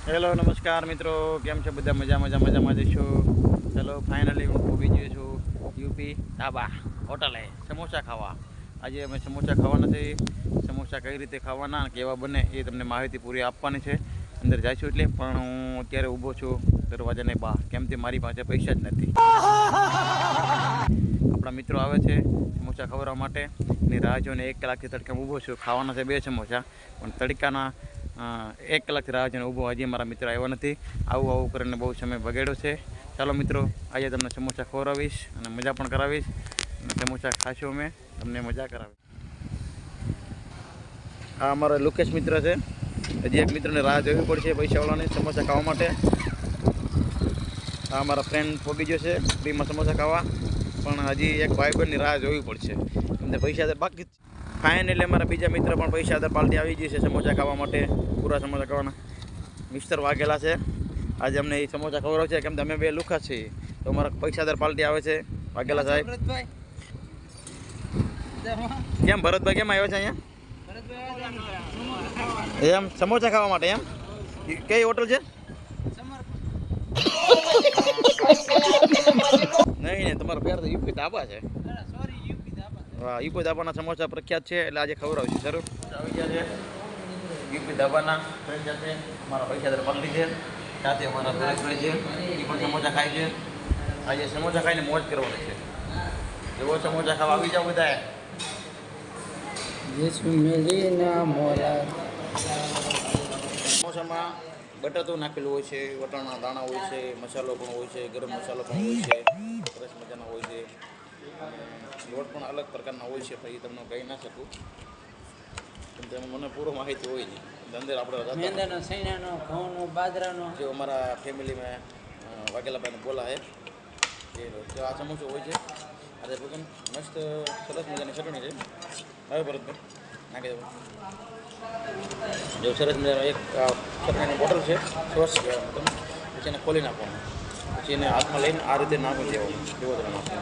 Hello નમસ્કાર મિત્રો, કેમ છે બધા? મજામાં જઈશું. ચલો ફાઇનલી હું પહોંચી ગયો છું યુપી ધાબા હોટલે સમોસા ખાવા. આજે અમે સમોસા ખાવાના છે. સમોસા કઈ રીતે ખાવાના અને કેવા બને એ તમને માહિતી પૂરી આપવાની છે. અંદર જઈશું એટલે પણ હું અત્યારે ઊભો છું દરવાજાની બહાર, કેમ કે મારી પાસે પૈસા જ નથી. આપણા મિત્રો આવે છે સમોસા ખવડાવવા માટે એની રાહ જોઈને 1 કલાકથી તડકામાં ઊભો છું. ખાવાના છે 2 સમોસા, પણ તડકાના 1 કલાકથી રાહ જોઈને ઊભો. હજી મારા મિત્ર આવ્યો નથી. આવું કરીને બહુ સમય બગાડ્યો છે. ચાલો મિત્રો, આજે તમને સમોસા ખવડાવીશ અને મજા પણ કરાવીશ. અને સમોસા ખાશું, અમે તમને મજા કરાવીશ. આ અમારો લુકેશ મિત્ર છે. હજી એક મિત્રને રાહ જોવી પડશે પૈસાવાળાને સમોસા ખાવા માટે. આ મારા ફ્રેન્ડ પહોંચી ગયો છે ફ્રીમાં સમોસા ખાવા, પણ હજી એક ભાઈબંધની રાહ જોવી પડશે. એમને પૈસા બાકી. ફાઇનલી અમારા બીજા મિત્ર પણ પૈસા પાલટી આવી ગઈ છે સમોસા ખાવા માટે. પૂરા સમોસા ખાવાના મિસ્ટર વાઘેલા છે. આજે અમને એ સમોસા ખવડાવ છે, કેમ કે અમે 2 લુખા છીએ. તો અમારા પૈસાદાર પાલટી આવે છે વાઘેલા સાહેબ. કેમ ભરતભાઈ કેમ આવ્યો છે અહીંયા? એમ સમોસા ખાવા માટે? એમ કઈ હોટલ છે? નહીં, તમારો પેર તો યુપી ધાબા છે. હા, યુપી ધાબાના સમોસા પ્રખ્યાત છે, એટલે આજે ખવડાવશું. જરૂર આવી ગયા છે યુપી ધાબાના ફ્રેન્ડ સાથે. અમારા પૈસાદાર પાલટી છે, સાથે અમારા સુરેશભાઈ છે, એ પણ સમોસા ખાય છે. આજે સમોસા ખાઈને મોજ કરવાની છે. એવો સમોસા ખાવા આવી જાવ બધા. સમોસામાં બટર તો નાખેલું હોય છે, વટાણા દાણા હોય છે, મસાલો પણ હોય છે, ગરમ મસાલો પણ હોય છે, સરસ મજાના હોય છે. લોટ પણ અલગ પ્રકારના હોય છે, પછી તમને કહી ના શકું, કેમ કે મને પૂરો માહિતી હોય નહીં. અંદર આપણે બાજરાનો જે અમારા ફેમિલીમાં વાઘેલાભાઈને બોલા હે એ આ સમોસો હોય છે. આજે ભગવાન મસ્ત સરસ મજાની ચટણી છે. હવે ભરતભાઈ નાખી દઉં. જો સરસ મજાનો એક ચટણીની બોટલ છે, સોસ કહેવાય તમે. પછી એને ખોલી નાખવાનું, પછી એને હાથમાં લઈને આ રીતે નાખી દેવાનું. જેવો તમે નાખો.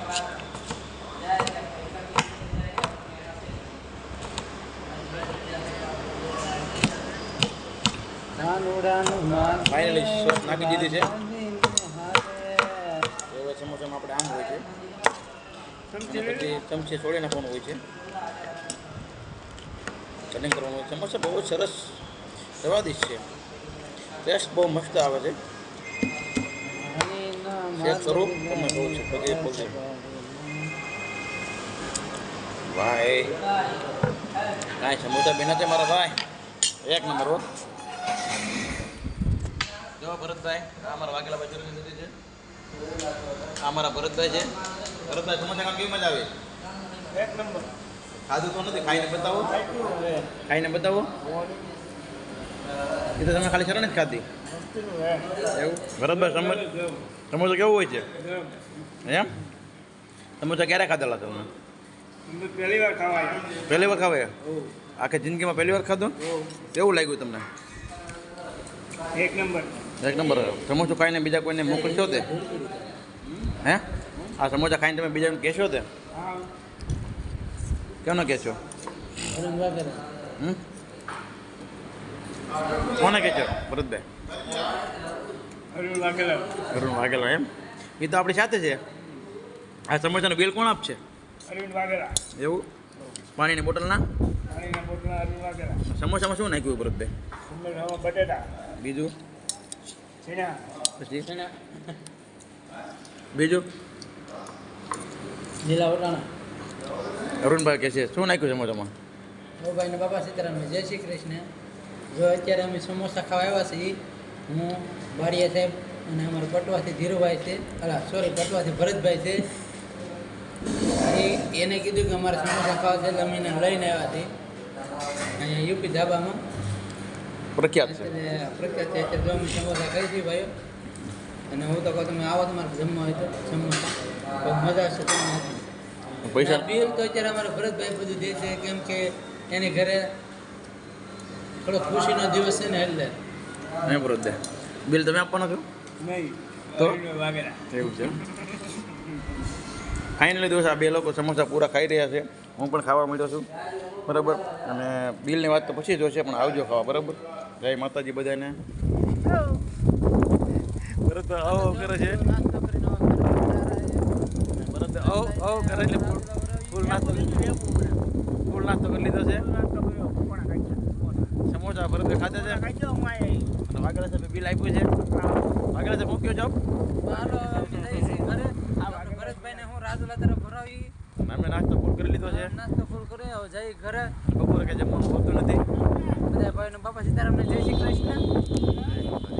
ફાઇનલી સોસ નાખી દીધી છે. એવા સમોસામાં આપણે આમ હોય છે, પછી ચમચી છોડી નાખવાનું હોય છે, કટિંગ કરવાનું હોય. સમોસા બહુ સરસ સ્વાદિષ્ટ છે, ટેસ્ટ બહુ મસ્ત આવે છે. ચેક કરું તમે કહું છું પછી ભાઈ. કાંઈ સમોસા બન્યા છે મારા ભાઈ, 1 નંબર હો. જો ભરતભાઈ, આ મારા વાઘેલાભાઈ ચોરી દીધી છે. આ મારા ભરતભાઈ છે. ભરતભાઈ સમોસા ખાવા કેવી મજા આવે? 1 નંબર. ખાધું તો નથી, ખાઈને બતાવો. ખાઈને બતાવો. એ તો તમે ખાલી શરણ જ ખાધી એવું? ભરતભાઈ સમોસા કેવું હોય છે એમ? સમોસા ક્યારે ખાધેલા તમે? પહેલી વાર ખાવા? આખી જિંદગીમાં પહેલી વાર ખાધું? કેવું લાગ્યું તમને? 1 નંબર. 1 નંબર. સમોસું ખાઈને બીજા કોઈને મોકલશો તે? હે? આ સમોસા ખાઈને તમે બીજાને કહેશો તે? કેમ ન કહેશો? કોને કહેશો ભરતભાઈ? અરુણ વાઘેલા એમ? એ તો આપણી સાથે છે. આ સમોસાનું બિલ કોણ આપશે? એવું? પાણીની બોટલના? સમોસામાં શું નાખ્યું ભરતભાઈ? બટેટા, બીજું? પછી બીજું? લીલા વટાણા. અરુણભાઈ કહે છે શું નાખ્યું સમોસામાં? ભાઈ ને બાબા સીતારામ, જય શ્રી કૃષ્ણ. જો અત્યારે અમે સમોસા ખાવા આવ્યા છીએ. હું બારીયા સાહેબ અને અમારા પટવાથી ધીરુભાઈ છે, પટવાથી ભરતભાઈ છે. એને કીધું કે અમારે સમોસા ખાવા છે, એટલે અમે એને લઈને આવ્યા છીએ. અહીંયા યુપી ધાબામાં પ્રખ્યાત છે. પ્રખ્યાત છે. અત્યારે જો અમે સમોસા ખાઈ છીએ ભાઈઓ. અને હું તો કહું તમે આવો તમારે જમવા હોય તો સમોસા બહુ મજા આવશે તમને. પૈસા બિલ તો અત્યારે અમારે ભરતભાઈ બધું દે છે, કેમ કે એની ઘરે થોડો ખુશીનો દિવસ છે ને, એટલે નહીં ભરતભાઈ બિલ તમે આપવાના છો? નહીં તો એવું છે. ફાઇનલી દોસ્ત, આ 2 લોકો સમોસા પૂરા ખાઈ રહ્યા છે. હું પણ ખાવા માંડ્યો છું, બરાબર. અને બિલની વાત તો પછી જોશે, પણ આવજો ખાવા, બરાબર. જય માતાજી બધાને. ભરતભાઈ આવો કરે છે નાસ્તો કરીને આવો ઘરે ભરતભાઈ આવો કરે એટલે ફૂલ નાસ્તો કરી લીધો છે સમોસા ભરતભાઈ ખાધા છે અને વાઘેલા સાહેબ બિલ આપ્યું છે વાઘેલા સાહેબ મૂક્યો જાવ હાલો અમે જઈએ છીએ ઘરે આપણે ભરતભાઈને હું રાજુલા તરફ ભરાવી અમે નાસ્તો ફૂલ કરી લીધો છે નાસ્તો ફૂલ કરે હવે જઈ ઘરે બપોરે કે જમવાનું હોતું નથી બધા ભાઈનો બાપા સીતારામને જય શ્રી કૃષ્ણ